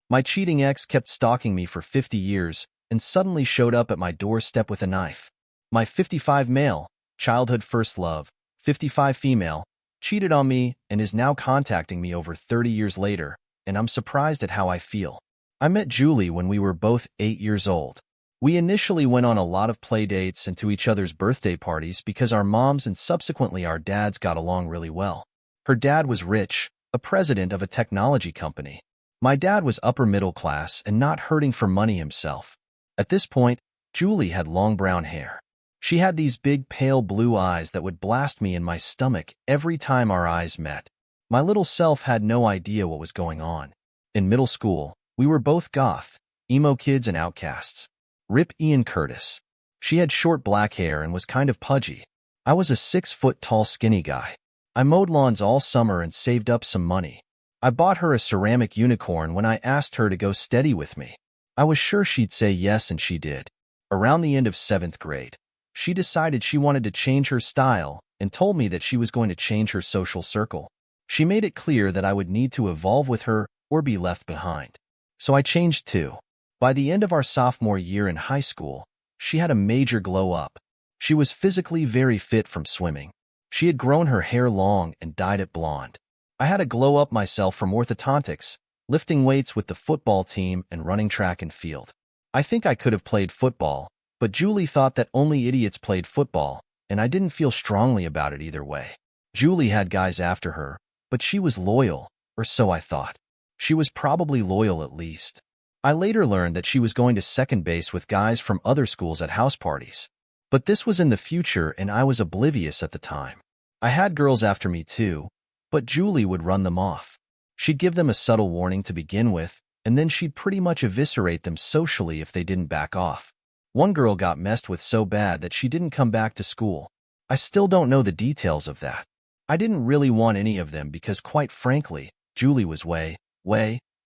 My cheating ex kept stalking me for 50 years and suddenly showed up at my doorstep with a knife. My 55 male, childhood first love, 55 female, cheated on me and is now contacting me over 30 years later, and I'm surprised at how I feel. I met Julie when we were both 8 years old. We initially went on a lot of play dates and to each other's birthday parties because our moms and subsequently our dads got along really well. Her dad was rich, a president of a technology company. My dad was upper middle class and not hurting for money himself. At this point, Julie had long brown hair. She had these big pale blue eyes that would blast me in my stomach every time our eyes met. My little self had no idea what was going on. In middle school, we were both goth, emo kids and outcasts. Rip Ian Curtis. She had short black hair and was kind of pudgy. I was a 6-foot-tall skinny guy. I mowed lawns all summer and saved up some money. I bought her a ceramic unicorn when I asked her to go steady with me. I was sure she'd say yes, and she did. Around the end of 7th grade, she decided she wanted to change her style and told me that she was going to change her social circle. She made it clear that I would need to evolve with her or be left behind. So I changed too. By the end of our sophomore year in high school, she had a major glow up. She was physically very fit from swimming. She had grown her hair long and dyed it blonde. I had a glow up myself from orthodontics, lifting weights with the football team and running track and field. I think I could have played football, but Julie thought that only idiots played football, and I didn't feel strongly about it either way. Julie had guys after her, but she was loyal, or so I thought. She was probably loyal at least. I later learned that she was going to second base with guys from other schools at house parties. But this was in the future and I was oblivious at the time. I had girls after me too, but Julie would run them off. She'd give them a subtle warning to begin with, and then she'd pretty much eviscerate them socially if they didn't back off. One girl got messed with so bad that she didn't come back to school. I still don't know the details of that. I didn't really want any of them because, quite frankly, Julie was way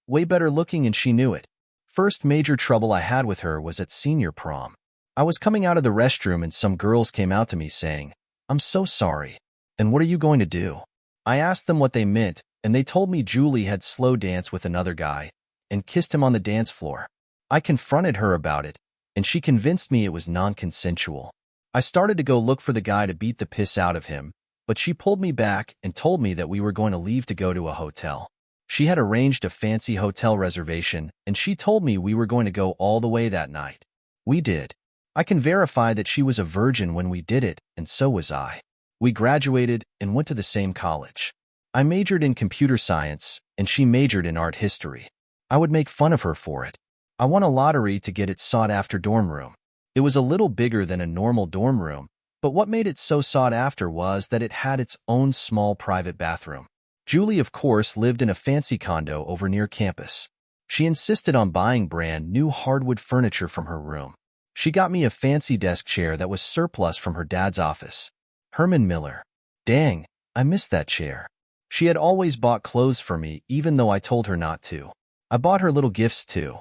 better looking and she knew it. First major trouble I had with her was at senior prom. I was coming out of the restroom and some girls came out to me saying, "I'm so sorry. And what are you going to do?" I asked them what they meant, and they told me Julie had slow danced with another guy and kissed him on the dance floor. I confronted her about it, and she convinced me it was non-consensual. I started to go look for the guy to beat the piss out of him, but she pulled me back and told me that we were going to leave to go to a hotel. She had arranged a fancy hotel reservation, and she told me we were going to go all the way that night. We did. I can verify that she was a virgin when we did it, and so was I. We graduated and went to the same college. I majored in computer science, and she majored in art history. I would make fun of her for it. I won a lottery to get its sought-after dorm room. It was a little bigger than a normal dorm room, but what made it so sought after was that it had its own small private bathroom. Julie, of course, lived in a fancy condo over near campus. She insisted on buying brand new hardwood furniture from her room. She got me a fancy desk chair that was surplus from her dad's office. Herman Miller. Dang, I missed that chair. She had always bought clothes for me, even though I told her not to. I bought her little gifts too.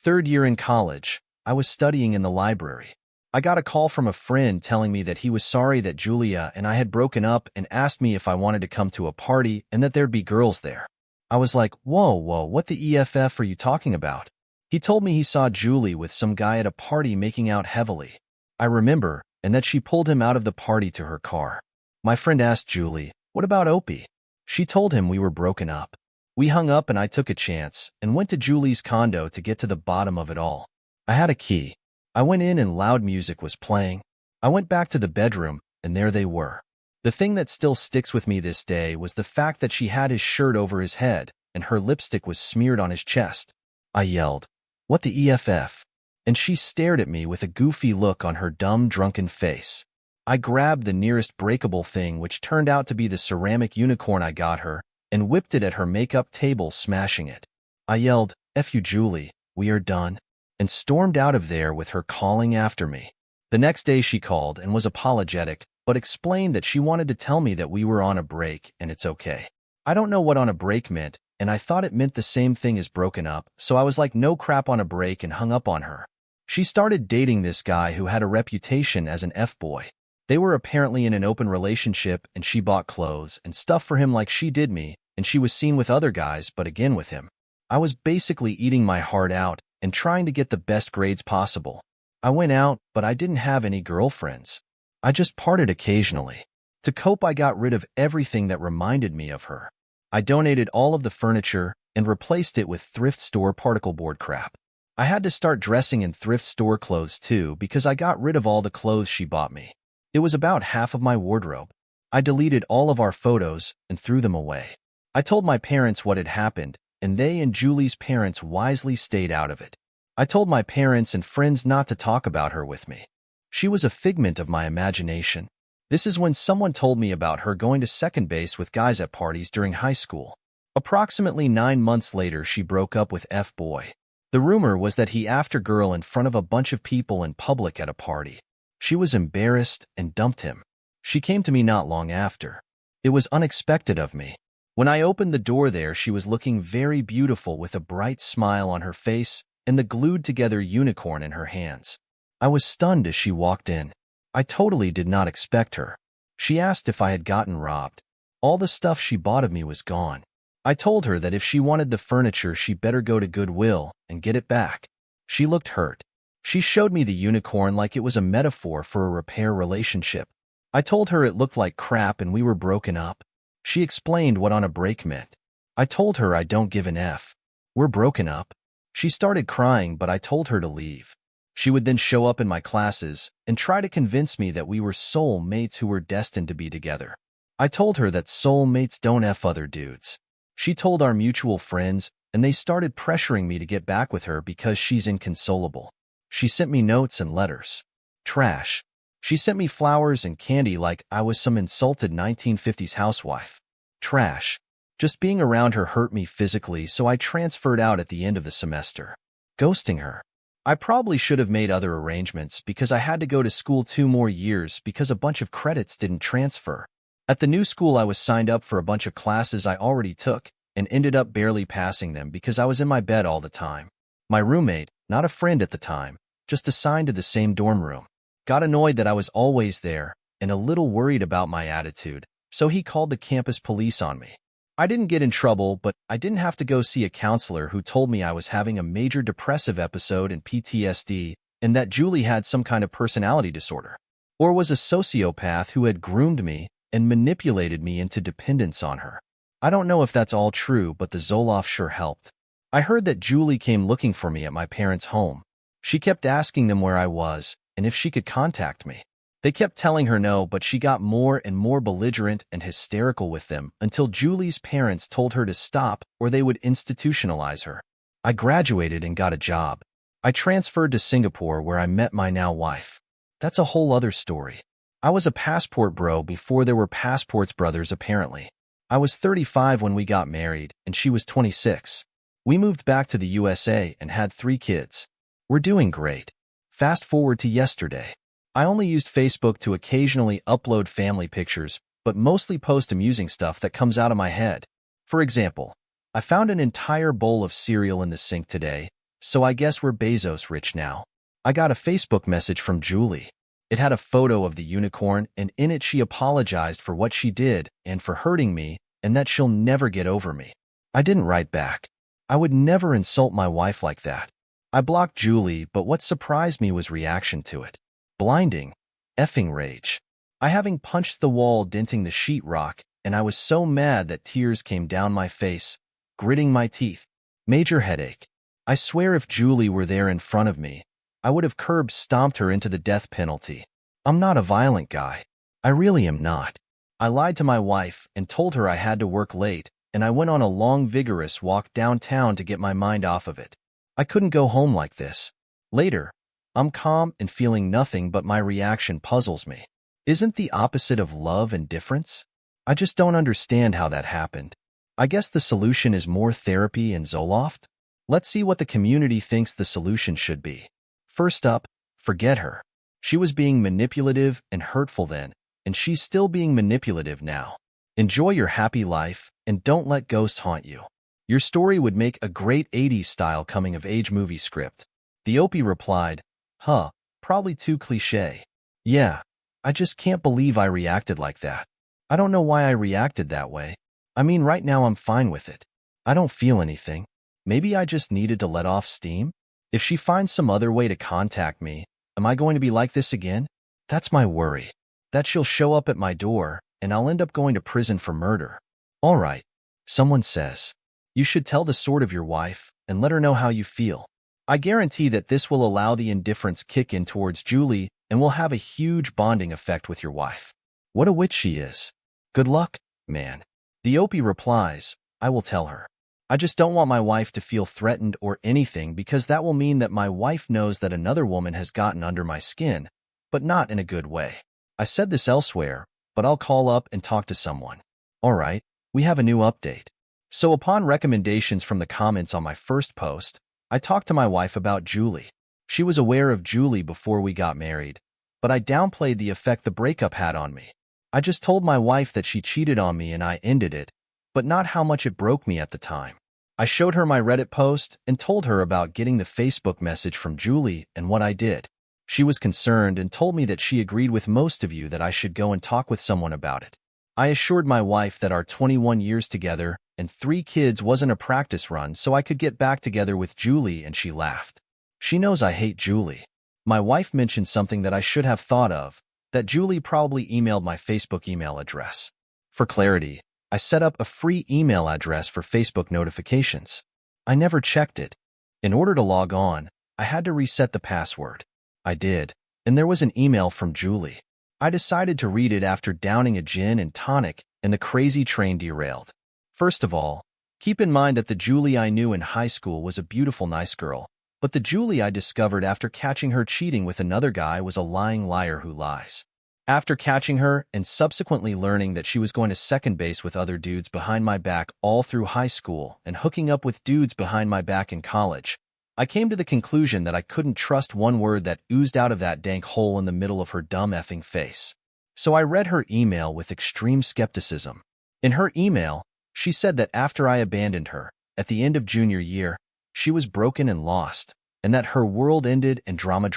3rd year in college, I was studying in the library. I got a call from a friend telling me that he was sorry that Julia and I had broken up and asked me if I wanted to come to a party and that there'd be girls there. I was like, whoa, what the EFF are you talking about? He told me he saw Julie with some guy at a party making out heavily. I remember, and that she pulled him out of the party to her car. My friend asked Julie, what about Opie? She told him we were broken up. We hung up and I took a chance and went to Julie's condo to get to the bottom of it all. I had a key. I went in and loud music was playing. I went back to the bedroom, and there they were. The thing that still sticks with me this day was the fact that she had his shirt over his head, and her lipstick was smeared on his chest. I yelled, "What the EFF?" And she stared at me with a goofy look on her dumb, drunken face. I grabbed the nearest breakable thing, which turned out to be the ceramic unicorn I got her, and whipped it at her makeup table, smashing it. I yelled, "F you, Julie, we are done," and stormed out of there with her calling after me. The next day she called and was apologetic, but explained that she wanted to tell me that we were on a break and it's okay. I don't know what on a break meant, and I thought it meant the same thing as broken up, so I was like, no crap, on a break, and hung up on her. She started dating this guy who had a reputation as an F-boy. They were apparently in an open relationship, and she bought clothes and stuff for him like she did me, and she was seen with other guys, but again with him. I was basically eating my heart out and trying to get the best grades possible. I went out, but I didn't have any girlfriends. I just partied occasionally. To cope, I got rid of everything that reminded me of her. I donated all of the furniture and replaced it with thrift store particle board crap. I had to start dressing in thrift store clothes too because I got rid of all the clothes she bought me. It was about half of my wardrobe. I deleted all of our photos and threw them away. I told my parents what had happened, and they and Julie's parents wisely stayed out of it. I told my parents and friends not to talk about her with me. She was a figment of my imagination. This is when someone told me about her going to second base with guys at parties during high school. Approximately 9 months later, she broke up with F-boy. The rumor was that he after girl in front of a bunch of people in public at a party. She was embarrassed and dumped him. She came to me not long after. It was unexpected of me. When I opened the door there, she was looking very beautiful with a bright smile on her face and the glued-together unicorn in her hands. I was stunned as she walked in. I totally did not expect her. She asked if I had gotten robbed. All the stuff she bought of me was gone. I told her that if she wanted the furniture, she better go to Goodwill and get it back. She looked hurt. She showed me the unicorn like it was a metaphor for a repair relationship. I told her it looked like crap and we were broken up. She explained what on a break meant. I told her I don't give an F. We're broken up. She started crying, but I told her to leave. She would then show up in my classes and try to convince me that we were soul mates who were destined to be together. I told her that soul mates don't F other dudes. She told our mutual friends, and they started pressuring me to get back with her because she's inconsolable. She sent me notes and letters. Trash. She sent me flowers and candy like I was some insulted 1950s housewife. Trash. Just being around her hurt me physically, so I transferred out at the end of the semester. Ghosting her. I probably should have made other arrangements because I had to go to school 2 more years because a bunch of credits didn't transfer. At the new school, I was signed up for a bunch of classes I already took and ended up barely passing them because I was in my bed all the time. My roommate, not a friend at the time, just assigned to the same dorm room, got annoyed that I was always there and a little worried about my attitude, so he called the campus police on me. I didn't get in trouble, but I didn't have to go see a counselor who told me I was having a major depressive episode and PTSD and that Julie had some kind of personality disorder, or was a sociopath who had groomed me and manipulated me into dependence on her. I don't know if that's all true, but the Zoloft sure helped. I heard that Julie came looking for me at my parents' home. She kept asking them where I was and if she could contact me. They kept telling her no, but she got more and more belligerent and hysterical with them until Julie's parents told her to stop or they would institutionalize her. I graduated and got a job. I transferred to Singapore where I met my now wife. That's a whole other story. I was a passport bro before there were passports brothers apparently. I was 35 when we got married and she was 26. We moved back to the USA and had 3 kids. We're doing great. Fast forward to yesterday. I only used Facebook to occasionally upload family pictures, but mostly post amusing stuff that comes out of my head. For example, I found an entire bowl of cereal in the sink today, so I guess we're Bezos rich now. I got a Facebook message from Julie. It had a photo of the unicorn, and in it she apologized for what she did and for hurting me, and that she'll never get over me. I didn't write back. I would never insult my wife like that. I blocked Julie, but what surprised me was reaction to it. Blinding, effing rage. I having punched the wall denting the sheetrock, and I was so mad that tears came down my face, gritting my teeth. Major headache. I swear if Julie were there in front of me, I would have curb stomped her into the death penalty. I'm not a violent guy. I really am not. I lied to my wife and told her I had to work late, and I went on a long, vigorous walk downtown to get my mind off of it. I couldn't go home like this. Later, I'm calm and feeling nothing, but my reaction puzzles me. Isn't the opposite of love indifference? I just don't understand how that happened. I guess the solution is more therapy and Zoloft? Let's see what the community thinks the solution should be. First up, forget her. She was being manipulative and hurtful then, and she's still being manipulative now. Enjoy your happy life and don't let ghosts haunt you. Your story would make a great 80s-style coming-of-age movie script. The Opie replied, "Huh, probably too cliché. Yeah, I just can't believe I reacted like that. I don't know why I reacted that way. I mean, right now I'm fine with it. I don't feel anything. Maybe I just needed to let off steam? If she finds some other way to contact me, am I going to be like this again? That's my worry. That she'll show up at my door, and I'll end up going to prison for murder. All right, someone says. You should tell the sort of your wife, and let her know how you feel. I guarantee that this will allow the indifference kick in towards Julie and will have a huge bonding effect with your wife. What a witch she is. Good luck, man. The Opie replies, I will tell her. I just don't want my wife to feel threatened or anything because that will mean that my wife knows that another woman has gotten under my skin, but not in a good way. I said this elsewhere, but I'll call up and talk to someone. All right, we have a new update. So upon recommendations from the comments on my first post, I talked to my wife about Julie. She was aware of Julie before we got married, but I downplayed the effect the breakup had on me. I just told my wife that she cheated on me and I ended it, but not how much it broke me at the time. I showed her my Reddit post and told her about getting the Facebook message from Julie and what I did. She was concerned and told me that she agreed with most of you that I should go and talk with someone about it. I assured my wife that our 21 years together and 3 kids wasn't a practice run so I could get back together with Julie, and she laughed. She knows I hate Julie. My wife mentioned something that I should have thought of, that Julie probably emailed my Facebook email address. For clarity, I set up a free email address for Facebook notifications. I never checked it. In order to log on, I had to reset the password. I did, and there was an email from Julie. I decided to read it after downing a gin and tonic, and the crazy train derailed. First of all, keep in mind that the Julie I knew in high school was a beautiful, nice girl, but the Julie I discovered after catching her cheating with another guy was a lying liar who lies. After catching her and subsequently learning that she was going to second base with other dudes behind my back all through high school and hooking up with dudes behind my back in college, I came to the conclusion that I couldn't trust one word that oozed out of that dank hole in the middle of her dumb effing face. So I read her email with extreme skepticism. In her email, she said that after I abandoned her, at the end of junior year, she was broken and lost, and that her world ended in drama.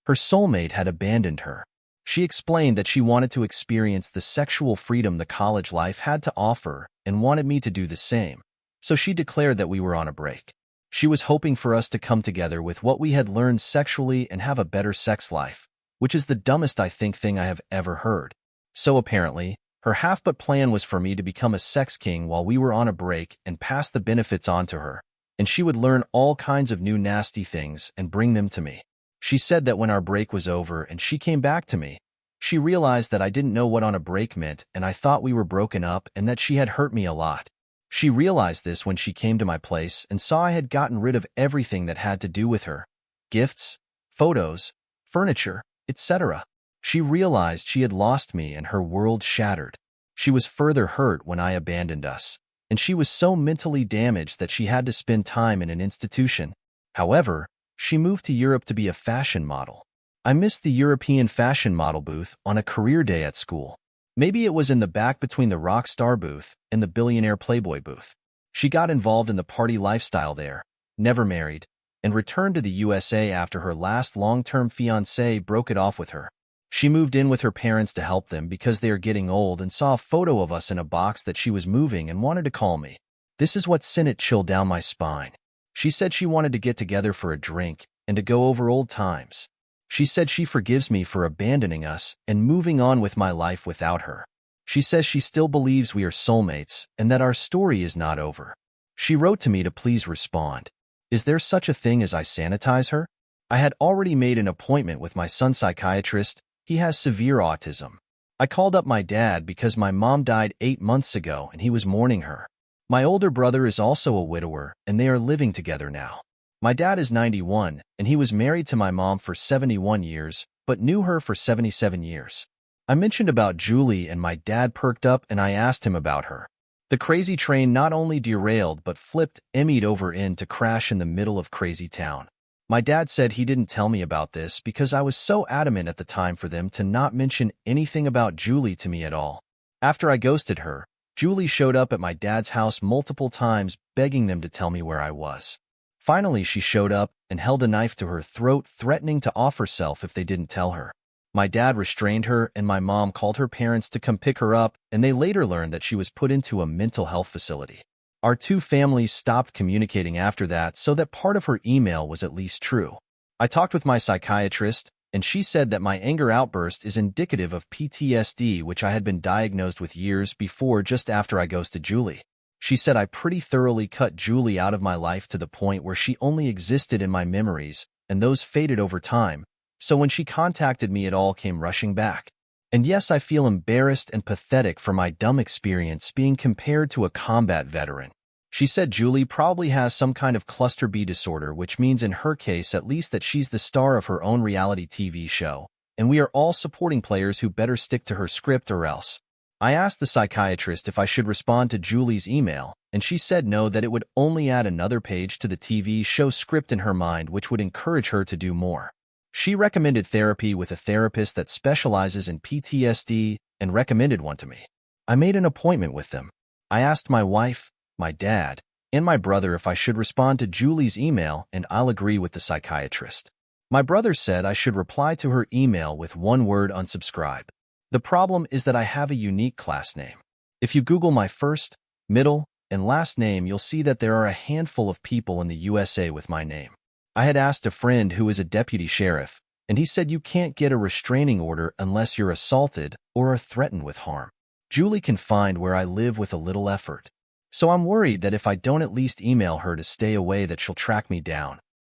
Her soulmate had abandoned her. She explained that she wanted to experience the sexual freedom the college life had to offer and wanted me to do the same, so she declared that we were on a break. She was hoping for us to come together with what we had learned sexually and have a better sex life, which is the dumbest thing I have ever heard. So apparently, her half-but plan was for me to become a sex king while we were on a break and pass the benefits on to her, and she would learn all kinds of new nasty things and bring them to me. She said that when our break was over and she came back to me, she realized that I didn't know what on a break meant and I thought we were broken up and that she had hurt me a lot. She realized this when she came to my place and saw I had gotten rid of everything that had to do with her. Gifts, photos, furniture, etc. She realized she had lost me and her world shattered. She was further hurt when I abandoned us, and she was so mentally damaged that she had to spend time in an institution. However, she moved to Europe to be a fashion model. I missed the European fashion model booth on a career day at school. Maybe it was in the back between the rock star booth and the billionaire playboy booth. She got involved in the party lifestyle there, never married, and returned to the USA after her last long-term fiancé broke it off with her. She moved in with her parents to help them because they are getting old and saw a photo of us in a box that she was moving and wanted to call me. This is what sent it chill down my spine. She said she wanted to get together for a drink and to go over old times. She said she forgives me for abandoning us and moving on with my life without her. She says she still believes we are soulmates and that our story is not over. She wrote to me to please respond. Is there such a thing as I sanitize her? I had already made an appointment with my son's psychiatrist. He has severe autism. I called up my dad because my mom died 8 months ago and he was mourning her. My older brother is also a widower and they are living together now. My dad is 91, and he was married to my mom for 71 years, but knew her for 77 years. I mentioned about Julie and my dad perked up and I asked him about her. The crazy train not only derailed but flipped Emmy'd over in to crash in the middle of crazy town. My dad said he didn't tell me about this because I was so adamant at the time for them to not mention anything about Julie to me at all. After I ghosted her, Julie showed up at my dad's house multiple times begging them to tell me where I was. Finally, she showed up and held a knife to her throat, threatening to off herself if they didn't tell her. My dad restrained her, and my mom called her parents to come pick her up, and they later learned that she was put into a mental health facility. Our two families stopped communicating after that, so that part of her email was at least true. I talked with my psychiatrist, and she said that my anger outburst is indicative of PTSD, which I had been diagnosed with years before, just after I ghosted Julie. She said I pretty thoroughly cut Julie out of my life to the point where she only existed in my memories, and those faded over time, so when she contacted me it all came rushing back. And yes, I feel embarrassed and pathetic for my dumb experience being compared to a combat veteran. She said Julie probably has some kind of cluster B disorder, which means in her case at least that she's the star of her own reality TV show, and we are all supporting players who better stick to her script or else. I asked the psychiatrist if I should respond to Julie's email, and she said no, that it would only add another page to the TV show script in her mind, which would encourage her to do more. She recommended therapy with a therapist that specializes in PTSD and recommended one to me. I made an appointment with them. I asked my wife, my dad, and my brother if I should respond to Julie's email, and I'll agree with the psychiatrist. My brother said I should reply to her email with one word: unsubscribe. The problem is that I have a unique class name. If you Google my first, middle, and last name, you'll see that there are a handful of people in the USA with my name. I had asked a friend who is a deputy sheriff, and he said you can't get a restraining order unless you're assaulted or are threatened with harm. Julie can find where I live with a little effort. So I'm worried that if I don't at least email her to stay away, that she'll track me down.